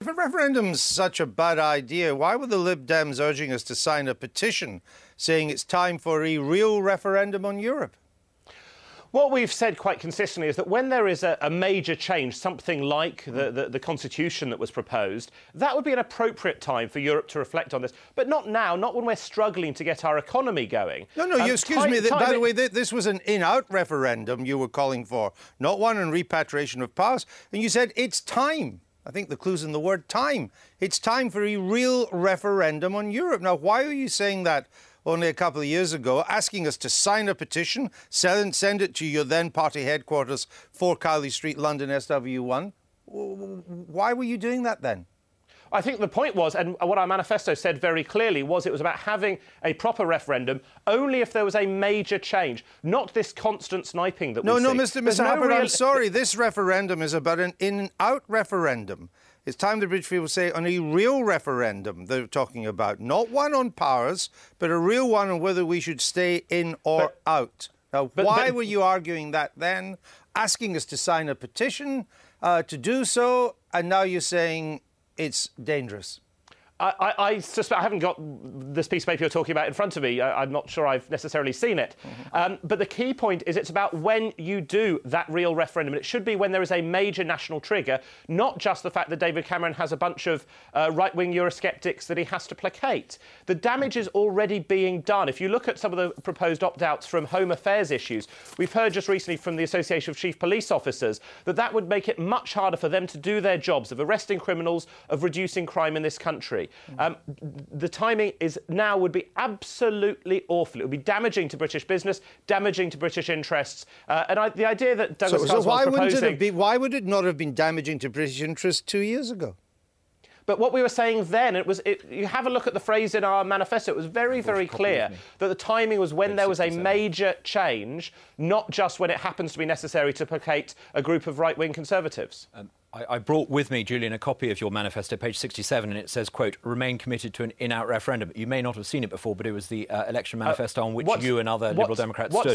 If a referendum's such a bad idea, why were the Lib Dems urging us to sign a petition saying it's time for a real referendum on Europe? What we've said quite consistently is that when there is a major change, something like the constitution that was proposed, that would be an appropriate time for Europe to reflect on this. But not now, not when we're struggling to get our economy going. No, excuse me. By the way, this was an in-out referendum you were calling for, not one on repatriation of powers. And you said it's time. I think the clue's in the word time. It's time for a real referendum on Europe. Now, why are you saying that only a couple of years ago, asking us to sign a petition, send it to your then party headquarters, 4 Cowley Street, London, SW1? Why were you doing that then? I think the point was, and what our manifesto said very clearly, was it was about having a proper referendum only if there was a major change, not this constant sniping that we see. No, Mr. Huppert, I'm sorry. This referendum is about an in-out referendum. It's time the British people say on a real referendum they're talking about, not one on powers, but a real one on whether we should stay in or out. Now, why were you arguing that then, asking us to sign a petition to do so, and now you're saying it's dangerous? I suspect I haven't got this piece of paper you're talking about in front of me. I'm not sure I've necessarily seen it. But the key point is it's about when you do that real referendum. And it should be when there is a major national trigger, not just the fact that David Cameron has a bunch of right-wing Eurosceptics that he has to placate. The damage is already being done. If you look at some of the proposed opt-outs from home affairs issues, we've heard just recently from the Association of Chief Police Officers that would make it much harder for them to do their jobs of arresting criminals, of reducing crime in this country. The timing is now would be absolutely awful. It would be damaging to British business, damaging to British interests. And the idea that Douglas so why would it not have been damaging to British interests 2 years ago? But what we were saying then, you have a look at the phrase in our manifesto, it was very, very clear that the timing was when there was a major change, not just when it happens to be necessary to placate a group of right-wing Conservatives. I brought with me, Julian, a copy of your manifesto, page 67, and it says, quote, remain committed to an in-out referendum. You may not have seen it before, but it was the election manifesto on which you and other Liberal Democrats stood.